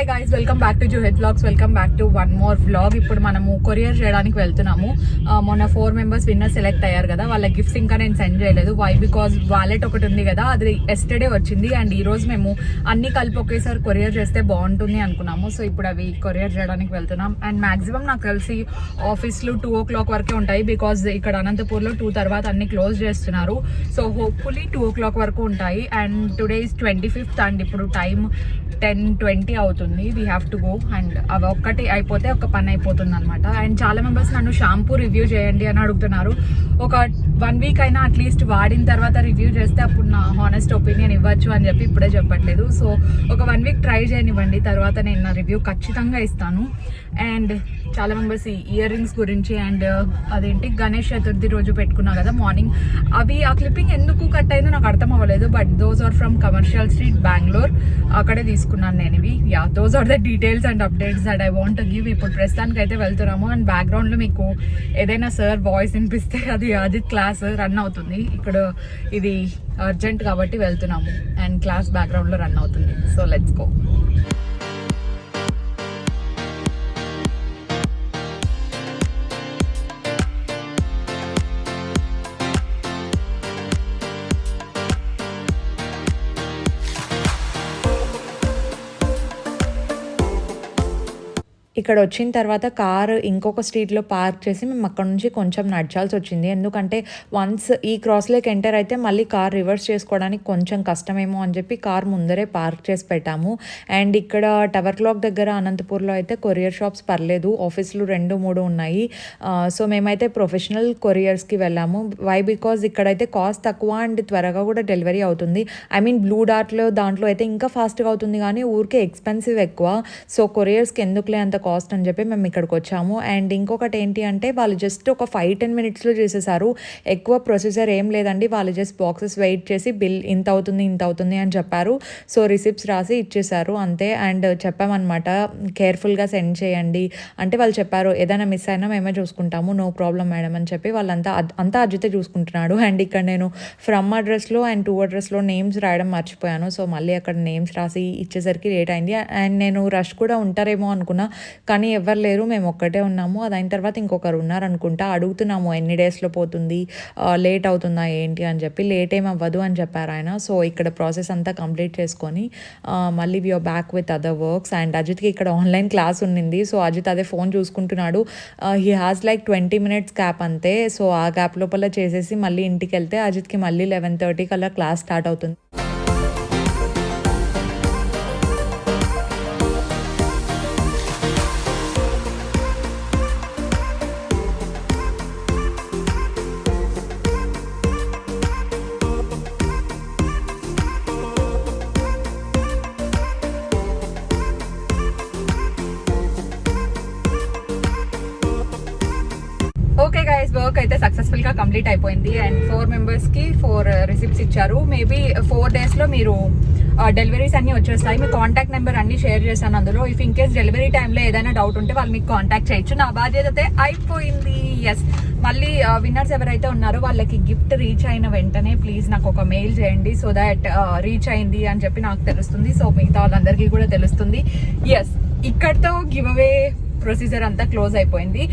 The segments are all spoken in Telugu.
Hi guys, welcome back to జుహెడ్ vlogs. Welcome back to one more vlog. ఇప్పుడు మనము కొరియర్ చేయడానికి వెళ్తున్నాము. మొన్న 4 మెంబర్స్ విన్నర్ సెలెక్ట్ అయ్యారు కదా, వాళ్ళ గిఫ్ట్స్ ఇంకా నేను సెండ్ చేయలేదు. వై బికాజ్ వాలెట్ ఒకటి ఉంది కదా, అది ఎస్టర్డే వచ్చింది. అండ్ ఈ రోజు మేము అన్ని కలిపి ఒకేసారి కొరియర్ చేస్తే బాగుంటుంది అనుకున్నాము. సో ఇప్పుడు అవి కొరియర్ చేయడానికి వెళ్తున్నాం. అండ్ మాక్సిమం నాకు తెలిసి ఆఫీస్లు 2 o'clock వరకే ఉంటాయి. బికాజ్ ఇక్కడ అనంతపూర్లో 2 తర్వాత అన్ని క్లోజ్ చేస్తున్నారు. సో హోప్ఫుల్లీ 2 o'clock వరకు ఉంటాయి. And today is 25th and ఇప్పుడు టైం 10:20 అవుతుంది. We have to go. And అవి ఒక్కటి అయిపోతే ఒక పని అయిపోతుంది అనమాట. అండ్ చాలా మెంబర్స్ నన్ను షాంపూ రివ్యూ చేయండి అని అడుగుతున్నారు. ఒక 1 week అయినా అట్లీస్ట్ వాడిన తర్వాత రివ్యూ చేస్తే అప్పుడు నా హానెస్ట్ ఒపీనియన్ ఇవ్వచ్చు అని చెప్పి ఇప్పుడే చెప్పట్లేదు. సో ఒక 1 week ట్రై చేయనివ్వండి, తర్వాత నేను నా రివ్యూ ఖచ్చితంగా ఇస్తాను. అండ్ చాలా మెంబర్స్ ఈ ఇయర్ రింగ్స్ గురించి అండ్ అదేంటి గణేష్ చతుర్థి రోజు పెట్టుకున్నా కదా మార్నింగ్, అవి ఆ క్లిప్పింగ్ ఎందుకు కట్ అయిందో నాకు అర్థం అవ్వలేదు. But those are from commercial street Bengaluru, అక్కడే తీసుకున్నాను నేను ఇవి. Yeah, those are the details and updates that I want to give. ఇప్పుడు ప్రస్తుతానికి అయితే వెళ్తున్నాము. అండ్ బ్యాక్గ్రౌండ్లో మీకు ఏదైనా సార్ వాయిస్ వినిపిస్తే అది అజిత్ క్లాస్ రన్ అవుతుంది. ఇక్కడ ఇది అర్జెంట్ కాబట్టి వెళ్తున్నాము అండ్ క్లాస్ బ్యాక్గ్రౌండ్లో రన్ అవుతుంది. So let's go. ఇక్కడ వచ్చిన తర్వాత కారు ఇంకొక స్ట్రీట్లో పార్క్ చేసి మేము అక్కడ నుంచి కొంచెం నడచాల్సి వచ్చింది. ఎందుకంటే వన్స్ ఈ క్రాస్లోకి ఎంటర్ అయితే మళ్ళీ కార్ రివర్స్ చేసుకోవడానికి కొంచెం కష్టమేమో అని చెప్పి కార్ ముందరే పార్క్ చేసి పెట్టాము. అండ్ ఇక్కడ టవర్ క్లాక్ దగ్గర అనంతపూర్లో అయితే కొరియర్ షాప్స్ పర్లేదు, ఆఫీసులు 2-3 ఉన్నాయి. సో మేమైతే ప్రొఫెషనల్ కొరియర్స్కి వెళ్ళాము. వై బికాజ్ ఇక్కడైతే కాస్ట్ తక్కువ అండ్ త్వరగా కూడా డెలివరీ అవుతుంది. ఐ మీన్ బ్లూ డార్ట్లో దాంట్లో అయితే ఇంకా ఫాస్ట్గా అవుతుంది, కానీ ఊరికే ఎక్స్పెన్సివ్ ఎక్కువ. సో కొరియర్స్కి ఎందుకులే అంత కాస్ట్ అని చెప్పి మేము ఇక్కడికి వచ్చాము. అండ్ ఇంకొకటి ఏంటి అంటే వాళ్ళు జస్ట్ ఒక 5-10 minutesలో చేసేసారు. ఎక్కువ ప్రొసీజర్ ఏం లేదండి. వాళ్ళు జస్ట్ బాక్సెస్ వెయిట్ చేసి బిల్ ఇంత అవుతుంది అని చెప్పారు. సో రిసిప్ట్స్ రాసి ఇచ్చేసారు అంతే. అండ్ చెప్పామన్నమాట కేర్ఫుల్గా సెండ్ చేయండి అంటే వాళ్ళు చెప్పారు ఏదైనా మిస్ అయినా మేమే చూసుకుంటాము, నో ప్రాబ్లం మేడం అని చెప్పి అంతా అజితే చూసుకుంటున్నాడు. అండ్ ఇక్కడ నేను ఫ్రమ్ అడ్రస్లో అండ్ టు అడ్రస్లో నేమ్స్ రాయడం మర్చిపోయాను. సో మళ్ళీ అక్కడ నేమ్స్ రాసి ఇచ్చేసరికి లేట్ అయింది. అండ్ నేను రష్ కూడా ఉంటారేమో అనుకున్నా, కానీ ఎవరు లేరు, మేము ఒక్కటే ఉన్నాము. అది అయిన తర్వాత ఇంకొకరు ఉన్నారనుకుంటా. అడుగుతున్నాము ఎన్ని డేస్లో పోతుంది, లేట్ అవుతుందా ఏంటి అని చెప్పి. లేట్ ఏం అవ్వదు అని చెప్పారు ఆయన. సో ఇక్కడ ప్రాసెస్ అంతా కంప్లీట్ చేసుకొని మళ్ళీ we're back with other works. And అజిత్కి ఇక్కడ ఆన్లైన్ క్లాస్ ఉన్నింది. సో అజిత్ అదే ఫోన్ చూసుకుంటున్నాడు. He has like 20 minutes gap అంతే. సో ఆ గ్యాప్ లోపల చేసేసి మళ్ళీ ఇంటికి వెళ్తే అజిత్కి మళ్ళీ 11:30 కల్లా క్లాస్ స్టార్ట్ అవుతుంది. ఓకే గైస్, వర్క్ అయితే సక్సెస్ఫుల్ గా కంప్లీట్ అయిపోయింది. అండ్ 4 members కి 4 రిసిప్ట్స్ ఇచ్చారు. మేబీ 4 daysలో మీరు డెలివరీస్ అన్ని వచ్చేస్తాయి. మీ కాంటాక్ట్ నెంబర్ అన్ని షేర్ చేశాను అందులో. ఇఫ్ ఇన్ కేస్ డెలివరీ టైంలో ఏదైనా డౌట్ ఉంటే వాళ్ళు మీకు కాంటాక్ట్ చేయొచ్చు. నా బాధ్యత అయితే అయిపోయింది. ఎస్, మళ్ళీ విన్నర్స్ ఎవరైతే ఉన్నారో వాళ్ళకి గిఫ్ట్ రీచ్ అయిన వెంటనే ప్లీజ్ నాకు ఒక మెయిల్ చేయండి. సో దాట్ రీచ్ అయింది అని చెప్పి నాకు తెలుస్తుంది. సో మిగతా వాళ్ళందరికీ కూడా తెలుస్తుంది. ఎస్, ఇక్కడితో గివ్ అవే ప్రొసీజర్ అంతా క్లోజ్ అయిపోయింది.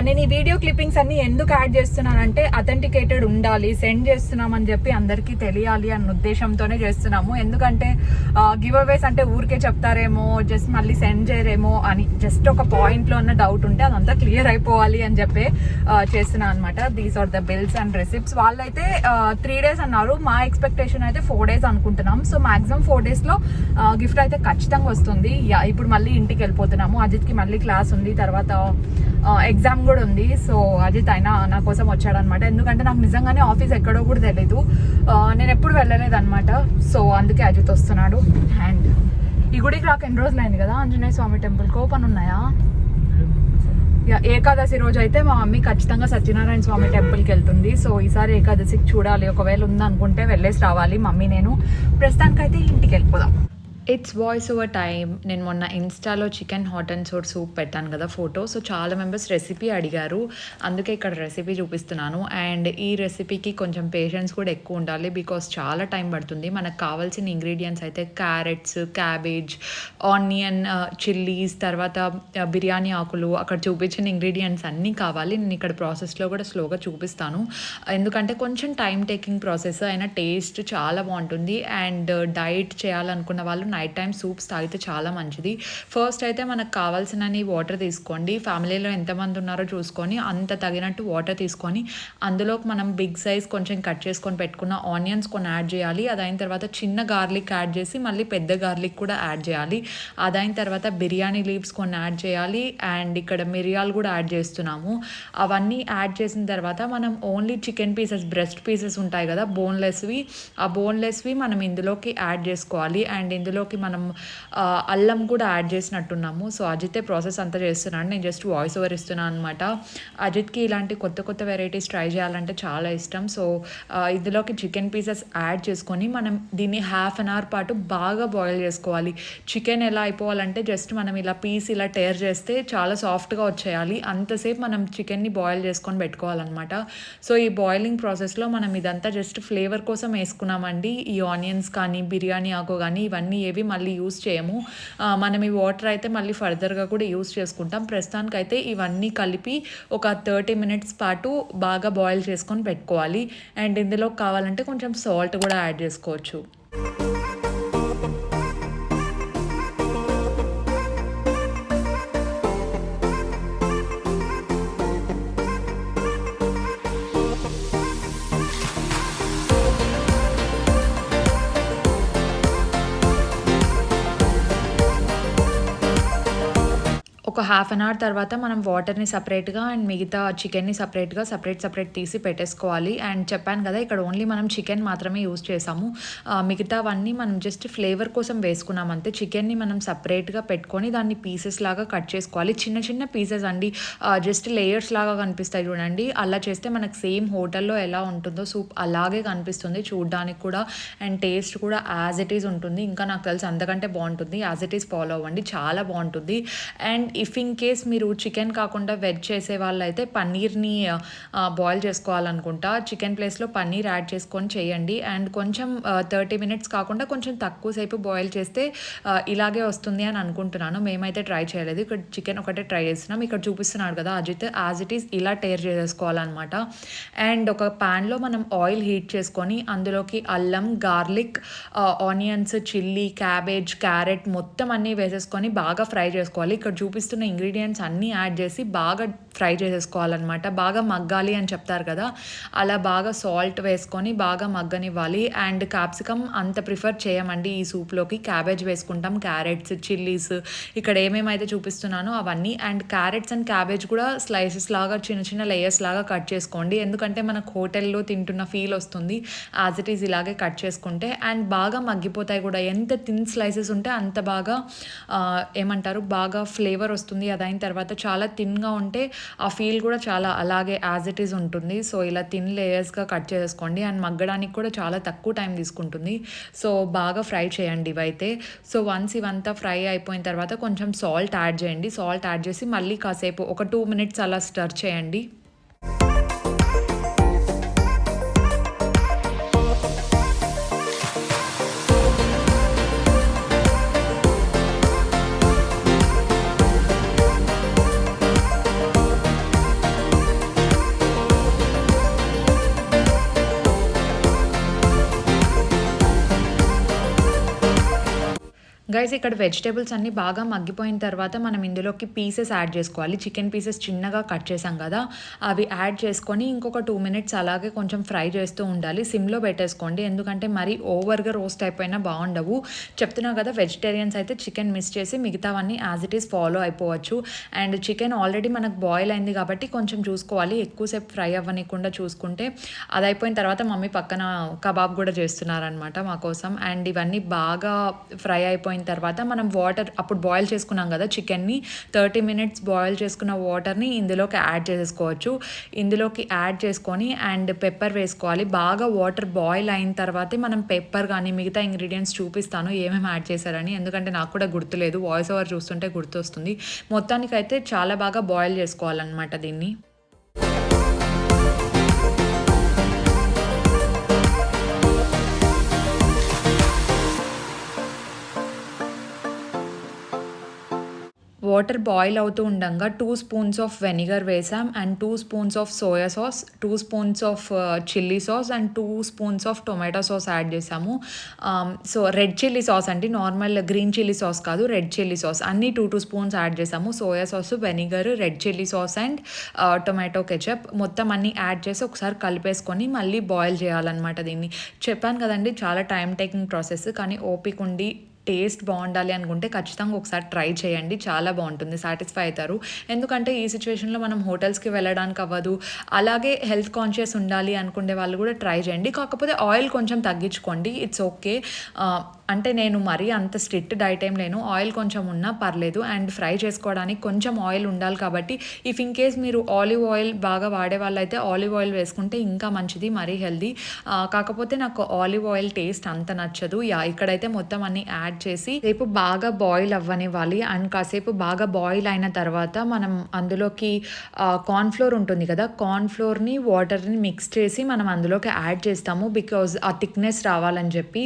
నేను ఈ వీడియో క్లిప్పింగ్స్ అన్ని ఎందుకు యాడ్ చేస్తున్నానంటే అథెంటికేటెడ్ ఉండాలి, సెండ్ చేస్తున్నామని చెప్పి అందరికీ తెలియాలి అన్న ఉద్దేశంతోనే చేస్తున్నాము. ఎందుకంటే గివ్ అవేస్ అంటే ఊరికే చెప్తారేమో, జస్ట్ మళ్ళీ సెండ్ చేయరేమో అని జస్ట్ ఒక పాయింట్లో ఉన్న డౌట్ ఉంటే అదంతా క్లియర్ అయిపోవాలి అని చెప్పి చేస్తున్నాను అనమాట. These are the bills and receipts. వాళ్ళైతే 3 days అన్నారు. మా ఎక్స్పెక్టేషన్ అయితే 4 days అనుకుంటున్నాం. సో మాక్సిమం 4 daysలో గిఫ్ట్ అయితే ఖచ్చితంగా వస్తుంది. ఇప్పుడు మళ్ళీ ఇంటికి వెళ్ళిపోతున్నాము. అజిత్కి మళ్ళీ క్లాస్ ఉంది, తర్వాత ఎగ్జామ్ కూడా ఉంది. సో అజిత్ ఆయన నా కోసం వచ్చాడనమాట. ఎందుకంటే నాకు నిజంగానే ఆఫీస్ ఎక్కడో కూడా తెలీదు, నేను ఎప్పుడు వెళ్ళలేదు అనమాట. సో అందుకే అజిత్ వస్తున్నాడు. అండ్ ఈ గుడికి రాక ఎన్ని రోజులు అయింది కదా, ఆంజనేయ స్వామి టెంపుల్కి ఓపెన్ ఉన్నాయా? ఏకాదశి రోజు అయితే మా మమ్మీ ఖచ్చితంగా సత్యనారాయణ స్వామి టెంపుల్కి వెళ్తుంది. సో ఈసారి ఏకాదశికి చూడాలి, ఒకవేళ ఉందనుకుంటే వెళ్ళేసి రావాలి మమ్మీ నేను. ప్రస్తుతానికైతే ఇంటికి వెళ్ళిపోదాం. It's voice over time. నేను మొన్న ఇన్‌స్టాలో chicken hot and sour soup పెట్టాను కదా ఫోటో. సో, చాలా మెంబర్స్ రెసిపీ అడిగారు. అందుకే ఇక్కడ రెసిపీ చూపిస్తున్నాను. అండ్ ఈ రెసిపీకి కొంచెం పేషెన్స్ కూడా ఎక్కువ ఉండాలి. బికాజ్ చాలా టైం పడుతుంది. మనకు కావాల్సిన ఇంగ్రీడియెంట్స్ అయితే క్యారెట్స్, క్యాబేజ్, ఆనియన్, చిల్లీస్, తర్వాత బిర్యానీ ఆకులు, అక్కడ చూపించిన ఇంగ్రీడియెంట్స్ అన్నీ కావాలి. నేను ఇక్కడ ప్రాసెస్‌లో కూడా స్లోగా చూపిస్తాను. ఎందుకంటే కొంచెం టైమ్ టేకింగ్ ప్రాసెస్ అయినా టేస్ట్ చాలా బావుంటుంది. అండ్ డైట్ చేయాలనుకున్న వాళ్ళు నైట్ టైమ్ సూప్స్ తాగితే చాలా మంచిది. ఫస్ట్ అయితే మనకు కావాల్సినన్ని వాటర్ తీసుకోండి. ఫ్యామిలీలో ఎంతమంది ఉన్నారో చూసుకొని అంత తగినట్టు వాటర్ తీసుకొని అందులోకి మనం బిగ్ సైజ్ కొంచెం కట్ చేసుకొని పెట్టుకున్న ఆనియన్స్ కొన్ని యాడ్ చేయాలి. అదైన తర్వాత చిన్న గార్లిక్ యాడ్ చేసి మళ్ళీ పెద్ద గార్లిక్ కూడా యాడ్ చేయాలి. అదైన తర్వాత బిర్యానీ లీవ్స్ కొన్ని యాడ్ చేయాలి. అండ్ ఇక్కడ మిరియాలు కూడా యాడ్ చేస్తున్నాము. అవన్నీ యాడ్ చేసిన తర్వాత మనం only chicken pieces, breast pieces ఉంటాయి కదా బోన్లెస్వి, ఆ బోన్లెస్వి మనం ఇందులోకి యాడ్ చేసుకోవాలి. అండ్ ఇందులోకి మనం అల్లం కూడా యాడ్ చేసినట్టున్నాము. సో, అజితే ప్రాసెస్ అంతా చేస్తున్నాడు. నేను జస్ట్ వాయిస్ ఓవర్ ఇస్తున్నాను అనమాట. అజిత్‌కి ఇలాంటి కొత్త కొత్త వెరైటీస్ ట్రై చేయాలంటే చాలా ఇష్టం. సో, ఇందులోకి చికెన్ పీసెస్ యాడ్ చేసుకొని మనం దీన్ని హాఫ్ అన్ అవర్ పాటు బాగా బాయిల్ చేసుకోవాలి. చికెన్ ఎలా అయిపోవాలంటే జస్ట్ మనం ఇలా పీస్ ఇలా టేర్ చేస్తే చాలా సాఫ్ట్‌గా వచ్చేయాలి. అంతసేపు మనం చికెన్‌ని బాయిల్ చేసుకొని పెట్టుకోవాలన్నమాట. సో, ఈ బాయిలింగ్ ప్రాసెస్‌లో మనం ఇదంతా జస్ట్ ఫ్లేవర్ కోసం వేసుకున్నామండి. ఈ ఆనియన్స్ కానీ, బిర్యానీ ఆకు కానీ ఇవన్నీ ఏవి మళ్ళీ యూజ్ చేయము. మనం ఈ వాటర్ అయితే మళ్ళీ ఫర్దర్‌గా కూడా యూజ్ చేసుకుంటాం. ప్రస్తుతానికైతే ఇవన్నీ కలిపి ఒక 30 మినిట్స్ పాటు బాగా బాయిల్ చేసుకొని పెట్టుకోవాలి. అండ్ ఇందులో కావాలంటే కొంచెం సాల్ట్ కూడా యాడ్ చేసుకోవచ్చు. ఒక హాఫ్ అన్ అవర్ తర్వాత మనం వాటర్‌ని సెపరేట్‌గా అండ్ మిగతా చికెన్‌ని సెపరేట్ తీసి పెట్టేసుకోవాలి. అండ్ చెప్పాను కదా ఇక్కడ ఓన్లీ మనం చికెన్ మాత్రమే యూజ్ చేసాము. మిగతావన్నీ మనం జస్ట్ ఫ్లేవర్ కోసం వేసుకున్నాం అంతే. చికెన్‌ని మనం సెపరేట్‌గా పెట్టుకొని దాన్ని పీసెస్ లాగా కట్ చేసుకోవాలి. చిన్న చిన్న పీసెస్ అండి. జస్ట్ లేయర్స్ లాగా కనిపిస్తాయి చూడండి. అలా చేస్తే మనకు సేమ్ హోటల్‌లో ఎలా ఉంటుందో సూప్ అలాగే కనిపిస్తుంది చూడ్డానికి కూడా. అండ్ టేస్ట్ కూడా యాజ్ ఇట్ ఈజ్ ఉంటుంది. ఇంకా నాకు తెలిసి అంతకంటే బావుంటుంది. యాజ్ ఇట్ ఈజ్ ఫాలో అవ్వండి. చాలా బావుంటుంది. అండ్ ఇఫ్ ఇన్ కేస్ మీరు చికెన్ కాకుండా వెజ్ చేసే వాళ్ళైతే పన్నీర్‌ని బాయిల్ చేసుకోవాలనుకుంటా. చికెన్ ప్లేస్‌లో పన్నీర్ యాడ్ చేసుకొని చేయండి. అండ్ కొంచెం 30 మినిట్స్ కాకుండా కొంచెం తక్కువ సేపు బాయిల్ చేస్తే ఇలాగే వస్తుంది అని అనుకుంటున్నాను. మేమైతే ట్రై చేయలేదు. ఇక్కడ చికెన్ ఒకటే ట్రై చేస్తున్నాం. ఇక్కడ చూపిస్తున్నాడు కదా అజిత్, యాజ్ ఇట్ ఈజ్ ఇలా టేర్ చేసేసుకోవాలన్నమాట. అండ్ ఒక ప్యాన్‌లో మనం ఆయిల్ హీట్ చేసుకొని అందులోకి అల్లం, garlic, onions, chilli, cabbage, carrot మొత్తం అన్నీ వేసేసుకొని బాగా ఫ్రై చేసుకోవాలి. ఇక్కడ చూపిస్తున్న ఇంగ్రీడియంట్స్ అన్నీ యాడ్ చేసి బాగా ఫ్రై చేసేసుకోవాలన్నమాట. బాగా మగ్గాలి అని చెప్తారు కదా, అలా బాగా సాల్ట్ వేసుకొని బాగా మగ్గనివ్వాలి. అండ్ క్యాప్సికమ్ అంత ప్రిఫర్ చేయమండి ఈ సూప్లోకి. క్యాబేజ్ వేసుకుంటాం, క్యారెట్స్, చిల్లీస్, ఇక్కడ ఏమేమైతే చూపిస్తున్నానో అవన్నీ. అండ్ క్యారెట్స్ అండ్ క్యాబేజ్ కూడా స్లైసెస్ లాగా చిన్న చిన్న లేయర్స్ లాగా కట్ చేసుకోండి. ఎందుకంటే మనకు హోటల్లో తింటున్న ఫీల్ వస్తుంది యాజ్ ఇట్ ఈజ్ ఇలాగే కట్ చేసుకుంటే. అండ్ బాగా మగ్గిపోతాయి కూడా. ఎంత థిన్ స్లైసెస్ ఉంటే అంత బాగా ఏమంటారు బాగా ఫ్లేవర్ వస్తుంది. అదైన తర్వాత చాలా థిన్‌గా ఉంటే ఆ ఫీల్ కూడా చాలా అలాగే యాజ్ ఇట్ ఈజ్ ఉంటుంది. సో, ఇలా థిన్ లేయర్స్‌గా కట్ చేసుకోండి. అండ్ మగ్గడానికి కూడా చాలా తక్కువ టైం తీసుకుంటుంది. సో, బాగా ఫ్రై చేయండి ఇవైతే. సో, వన్స్ ఇవంతా ఫ్రై అయిపోయిన తర్వాత కొంచెం సాల్ట్ యాడ్ చేయండి. సాల్ట్ యాడ్ చేసి మళ్ళీ కాసేపు ఒక 2 మినిట్స్ అలా స్టర్ చేయండి. గైస్ ఇక్కడ వెజిటేబుల్స్ అన్నీ బాగా మగ్గిపోయిన తర్వాత మనం ఇందులోకి పీసెస్ యాడ్ చేసుకోవాలి. చికెన్ పీసెస్ చిన్నగా కట్ చేసాం కదా, అవి యాడ్ చేసుకొని ఇంకొక 2 మినిట్స్ అలాగే కొంచెం ఫ్రై చేస్తూ ఉండాలి. సిమ్లో పెట్టేసుకోండి. ఎందుకంటే మరీ ఓవర్గా రోస్ట్ అయిపోయినా బాగుండవు. చెప్తున్నా కదా వెజిటేరియన్స్ అయితే చికెన్ మిస్ చేసి మిగతావన్నీ యాజ్ ఇట్ ఈస్ ఫాలో అయిపోవచ్చు. అండ్ చికెన్ ఆల్రెడీ మనకు బాయిల్ అయింది కాబట్టి కొంచెం చూసుకోవాలి. ఎక్కువసేపు ఫ్రై అవ్వనీయకుండా చూసుకుంటే. అది అయిపోయిన తర్వాత మమ్మీ పక్కన కబాబ్ కూడా చేస్తున్నారనమాట మా కోసం. అండ్ ఇవన్నీ బాగా ఫ్రై అయిపోయిన తర్వాత మనం వాటర్ అప్పుడు బాయిల్ చేసుకున్నాం కదా చికెన్ని, 30 minutes బాయిల్ చేసుకున్న వాటర్ని ఇందులోకి యాడ్ చేసేసుకోవచ్చు. ఇందులోకి యాడ్ చేసుకొని అండ్ పెప్పర్ వేసుకోవాలి. బాగా వాటర్ బాయిల్ అయిన తర్వాతే మనం పెప్పర్ కానీ మిగతా ఇంగ్రీడియంట్స్ చూపిస్తాను ఏమేమి యాడ్ చేశారని, ఎందుకంటే నాకు కూడా గుర్తులేదు, వాయిస్ ఓవర్ చూస్తుంటే గుర్తొస్తుంది. మొత్తానికైతే చాలా బాగా బాయిల్ చేసుకోవాలన్నమాట దీన్ని. వాటర్ బాయిల్ అవుతూ ఉండగా 2 spoons ఆఫ్ వెనిగర్ వేసాం and 2 spoons of soya sauce, 2 spoons of chilli sauce and 2 spoons of tomato sauce add చేసాము. సో రెడ్ చిల్లీ సాస్ అండి, నార్మల్ గ్రీన్ చిల్లీ సాస్ కాదు, రెడ్ చిల్లీ సాస్. అన్నీ 2 spoons యాడ్ చేసాము. Soya sauce, vinegar, red chilli sauce and tomato ketchup మొత్తం అన్నీ యాడ్ చేసి ఒకసారి కలిపేసుకొని మళ్ళీ బాయిల్ చేయాలన్నమాట దీన్ని. చెప్పాను కదండి చాలా టైం టేకింగ్ ప్రాసెస్, కానీ ఓపిక ఉండి టేస్ట్ బాగుండాలి అనుకుంటే ఖచ్చితంగా ఒకసారి ట్రై చేయండి, చాలా బాగుంటుంది, సాటిస్ఫై అవుతారు. ఎందుకంటే ఈ సిచ్యువేషన్లో మనం హోటల్స్కి వెళ్ళడానికి అవ్వదు, అలాగే హెల్త్ కాన్షియస్ ఉండాలి అనుకునే వాళ్ళు కూడా ట్రై చేయండి. కాకపోతే ఆయిల్ కొంచెం తగ్గించుకోండి, ఇట్స్ ఓకే. అంటే నేను మరీ అంత స్ట్రిక్ట్ డైట్ ఏం లేను, ఆయిల్ కొంచెం ఉన్నా పర్లేదు. అండ్ ఫ్రై చేసుకోవడానికి కొంచెం ఆయిల్ ఉండాలి కాబట్టి ఇఫ్ ఇన్ కేస్ మీరు ఆలివ్ ఆయిల్ బాగా వాడే వాళ్ళైతే ఆలివ్ ఆయిల్ వేసుకుంటే ఇంకా మంచిది, మరీ హెల్దీ. కాకపోతే నాకు ఆలివ్ ఆయిల్ టేస్ట్ అంత నచ్చదు. ఇక్కడైతే మొత్తం అన్ని యాడ్ చేసి సేపు బాగా బాయిల్ అవ్వనివ్వాలి. అండ్ కాసేపు బాగా బాయిల్ అయిన తర్వాత మనం అందులోకి కార్న్ఫ్లోర్ ఉంటుంది కదా, కార్న్ఫ్లోర్ని వాటర్ని మిక్స్ చేసి మనం అందులోకి యాడ్ చేస్తాము, బికాజ్ ఆ థిక్నెస్ రావాలని చెప్పి.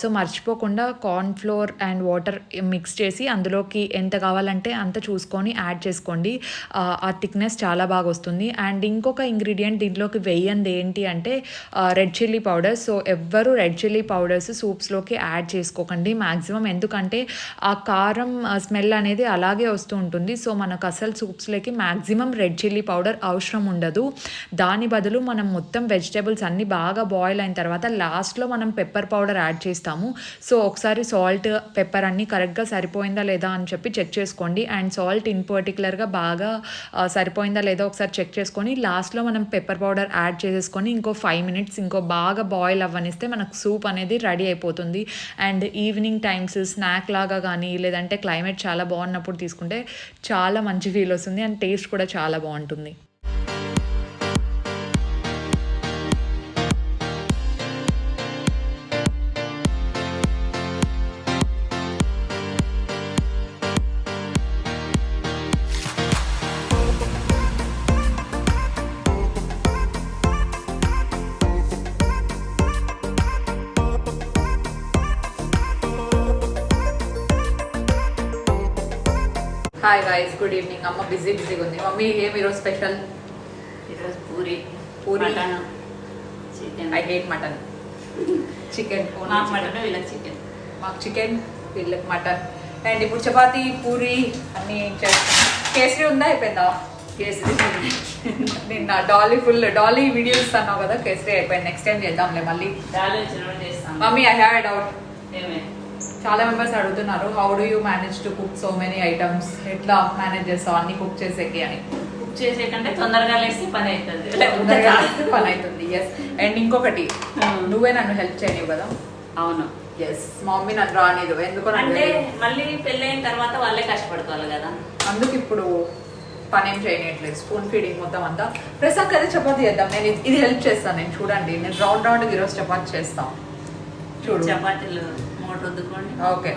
సో మర్చిపోకుండా కార్న్ఫ్లోర్ అండ్ వాటర్ మిక్స్ చేసి అందులోకి ఎంత కావాలంటే అంత చూసుకొని యాడ్ చేసుకోండి, ఆ థిక్నెస్ చాలా బాగా వస్తుంది. అండ్ ఇంకొక ఇంగ్రీడియంట్ దీంట్లోకి వేయండి ఏంటి అంటే రెడ్ చిల్లీ పౌడర్. సో ఎవ్వరు రెడ్ చిల్లీ పౌడర్స్ సూప్స్లోకి యాడ్ చేసుకోకండి మ్యాక్సిమం, ఎందుకంటే ఆ కారం స్మెల్ అనేది అలాగే వస్తూ ఉంటుంది. సో మనకు అసలు సూప్స్లోకి మ్యాక్సిమం రెడ్ చిల్లీ పౌడర్ అవసరం ఉండదు. దాని బదులు మనం మొత్తం వెజిటేబుల్స్ అన్నీ బాగా బాయిల్ అయిన తర్వాత లాస్ట్లో మనం పెప్పర్ పౌడర్ యాడ్ చేస్తాము. సో ఒకసారి సాల్ట్ పెప్పర్ అన్నీ కరెక్ట్గా సరిపోయిందా లేదా అని చెప్పి చెక్ చేసుకోండి. అండ్ సాల్ట్ ఇన్ పర్టికులర్గా బాగా సరిపోయిందా లేదా ఒకసారి చెక్ చేసుకొని లాస్ట్లో మనం పెప్పర్ పౌడర్ యాడ్ చేసేసుకొని ఇంకో 5 minutes ఇంకో బాగా బాయిల్ అవ్వనిస్తే మనకు సూప్ అనేది రెడీ అయిపోతుంది. అండ్ ఈవినింగ్ టైమ్స్ స్నాక్ లాగా కానీ లేదంటే క్లైమేట్ చాలా బాగున్నప్పుడు తీసుకుంటే చాలా మంచి ఫీల్ వస్తుంది అండ్ టేస్ట్ కూడా చాలా బాగుంటుంది. Hi guys, good evening. అమ్మ బిజీగా ఉంది. మమ్మీ ఏం ఈరోజు స్పెషల్? ఈరోజు puri mutton, chicken. I hate mutton. Chicken, మాకు మటన్ వీళ్ళకి చికెన్. మాకు చికెన్ వీళ్ళకి మటన్. అండ్ ఇప్పుడు చపాతీ పూరి అన్నీ చేస్తాం. కేసరి ఉందా అయిపోయిందా? కేసరి నిన్న డాలీ వీడియోస్ ఇస్తున్నావు కదా, కేసరి అయిపోయింది. నెక్స్ట్ టైం చేద్దాంలే మళ్ళీ. దాల్ వచ్చినప్పుడు చేస్తాం. Mummy I have doubt. ఏమే? చాలా మెంబర్స్ అడుగుతున్నారు, how do you manage to cook so many items, ఎట్లా మేనేజ్ చేస్తావు అన్ని కుక్ చేసేకి అని. కుక్ చేసే కంటే తొందరగా లేస్తే పని అవుతుంది, తొందరగా పని అవుతుంది. ఎస్. అండ్ ఇంకొకటి, నువ్వే నన్ను హెల్ప్ చేయనివ్వు కదా. అవును. ఎస్, మా మమ్మీ నన్ను రానిదు. ఎందుకు అంటే మళ్ళీ పెళ్ళైన తర్వాత వాళ్ళే కష్టపడుకోవాలి కదా, అందుకు ఇప్పుడు పని ఏం చేయట్లేదు. స్పూన్ ఫీడింగ్ మొత్తం అంతా. ప్రస్తుతానికి అదే చపాతీ చేద్దాం. నేను ఇది హెల్ప్ చేస్తాను. నేను చూడండి, నేను రౌండ్ ఈరోజు చపాతీ చేస్తాను. చూడు, చపాతీలు 3 రుద్దుకోండి. ఓకే.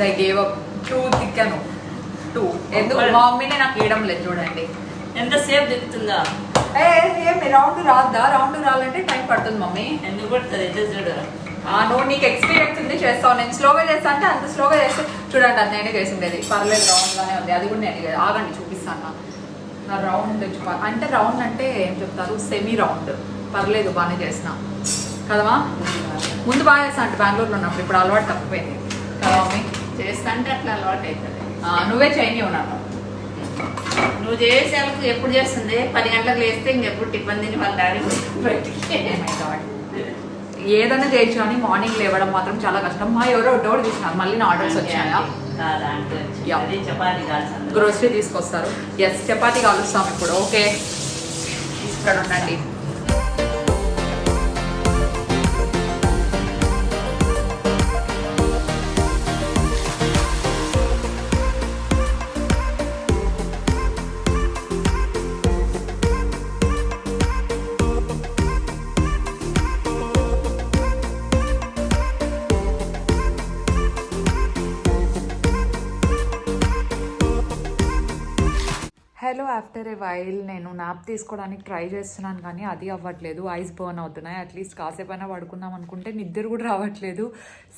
I gave up 2 తిక్కాను. 2 ఎందుకు మా మమ్మీనే నాకు ఇవ్వడం లేదు. చూడండి ఎంతసేపు దిగుతుందా? రౌండ్ రాద్దా? రౌండ్ రాలంటే టైం పడుతుంది మమ్మీ. ఎందుకు పడుతుంది? ఎంత చూడు. నువ్వు నీకు ఎక్స్పీరియన్స్ ఉంది, చేస్తావు. నేను స్లోగా చేస్తా అంటే అంత స్లోగా చేస్తే చూడండి, అది నేనే చేసిండేది. పర్లేదు, రౌండ్గానే ఉంది. అది కూడా నేను ఆగండి చూపిస్తాను. నా రౌండ్ అంటే రౌండ్ అంటే ఏం చెప్తారు, సెమీ రౌండ్. పర్లేదు, బాగానే చేసిన కదమ్మా. ముందు బాగా చేస్తా అంటే బెంగళూరులో ఉన్నప్పుడు, ఇప్పుడు అలవాటు తప్పిపోయింది కదా మమ్మీ. చేస్తా అంటే అట్లా అలవాటు అవుతుంది. నువ్వే చేయనివ్వు నన్ను. నువ్వు చేసేందుకు ఎప్పుడు చేస్తుంది? 10 గంటలకు లేస్తే ఇంకెప్పుడు టిఫిన్ తిని వాళ్ళ డాడీ బయటికి. ఏదైనా చేయొచ్చు కానీ మార్నింగ్ లేవడం మాత్రం చాలా కష్టం. మా ఎవరో డోర్ తీసినారు, మళ్ళీ నా ఆర్డర్స్ వచ్చాయా? కాదా అంటే వచ్చింది. Yeah. అదే చపాతీ కాల్సింది. గ్రోసరీ తీసుకొస్తారు. ఎస్, చపాతీ కాలుస్తాం ఇప్పుడు. ఓకే, ఇక్కడ ఉండండి. హలో, ఆఫ్టర్ ఏ వైల్ నేను నాప్ తీసుకోవడానికి ట్రై చేస్తున్నాను కానీ అది అవ్వట్లేదు. ఐస్ బర్న్ అవుతున్నాయి. అట్లీస్ట్ కాసేపైనా పడుకుందాం అనుకుంటే నిద్ర కూడా రావట్లేదు.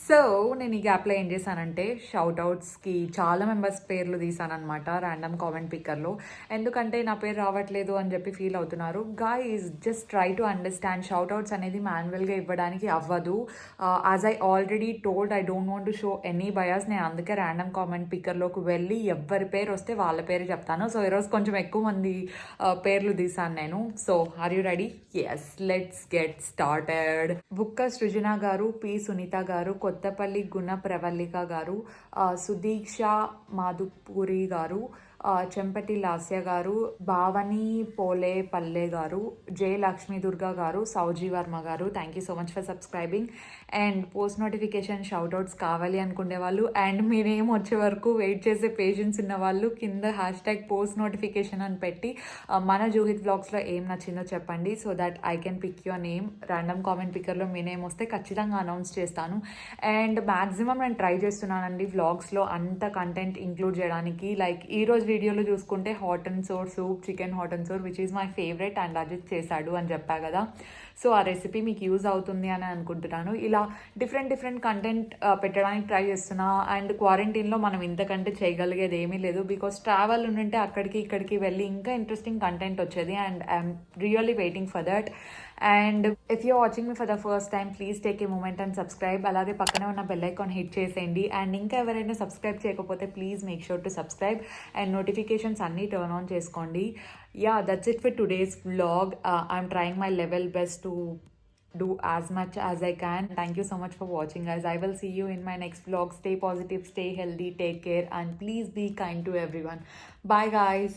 సో నేను ఈ గ్యాప్లో ఏం చేశానంటే షౌట్అవుట్స్కి చాలా మెంబర్స్ పేర్లు తీసానమాట ర్యాండమ్ కామెంట్ పిక్కర్లో. ఎందుకంటే నా పేరు రావట్లేదు అని చెప్పి ఫీల్ అవుతున్నారు. Guys, just try to understand, shoutouts అనేది మాన్యువల్గా ఇవ్వడానికి అవ్వదు. As I already told, I don't want to show any bias. నేను అందుకే ర్యాండమ్ కామెంట్ పిక్కర్లోకి వెళ్ళి ఎవరి పేరు వస్తే వాళ్ళ పేరు చెప్తాను. సో ఈరోజు కొంచెం ఎక్కువ మంది పేర్లు తీసాను నేను. So are you ready? Yes, let's get started. Bukka Srujana గారు, పి సునీత గారు, కొత్తపల్లి గుణ ప్రవల్లిక గారు, సుదీక్ష మాధుపూరి గారు, చెంపటి లాస్య గారు, భావని పోలే పల్లె గారు, జే లక్ష్మీ దుర్గా గారు, సౌజీ వర్మ గారు. Thank you so much for subscribing. And post notification shoutouts కావాలి అనుకునే వాళ్ళు అండ్ మీరేం వచ్చే వరకు వెయిట్ చేసే పేషెన్స్ ఉన్న వాళ్ళు కింద హ్యాష్ట్యాగ్ పోస్ట్ నోటిఫికేషన్ అని పెట్టి మన జూహిత్ బ్లాగ్స్లో ఏం నచ్చిందో చెప్పండి. So that I can pick your name. Random comment పిక్కర్లో మీ నేమ్ వస్తే ఖచ్చితంగా అనౌన్స్ చేస్తాను. అండ్ మ్యాక్సిమం నేను ట్రై చేస్తున్నానండి వ్లాగ్స్లో అంత కంటెంట్ ఇంక్లూడ్ చేయడానికి. లైక్ ఈరోజు వీడియోలో చూసుకుంటే hot and sour soup, chicken hot and sour, which is my favourite and Ajith చేశాడు అని చెప్పా కదా. సో ఆ రెసిపీ మీకు యూజ్ అవుతుంది అని అనుకుంటున్నాను. ఇలా డిఫరెంట్ కంటెంట్ పెట్టడానికి ట్రై చేస్తున్నా. అండ్ క్వారంటైన్లో మనం ఇంతకంటే చేయగలిగేది ఏమీ లేదు. బికాస్ ట్రావెల్ ఉంటే అక్కడికి ఇక్కడికి వెళ్ళి ఇంకా ఇంట్రెస్టింగ్ కంటెంట్ వచ్చేది. And I'm really waiting for that. And if you're watching me for the first time, please take a moment and subscribe. అలాగే పక్కనే ఉన్న బెల్ ఐకాన్ హిట్ చేసేయండి. అండ్ ఇంకా ఎవరైనా సబ్స్క్రైబ్ చేయకపోతే please make sure to subscribe and notifications అన్నీ టర్న్ ఆన్ చేసుకోండి. Yeah, that's it for today's vlog. I'm trying my level best to do as much as I can. Thank you so much for watching, guys. I will see you in my next vlog. Stay positive, stay healthy, take care, and please be kind to everyone. Bye, guys.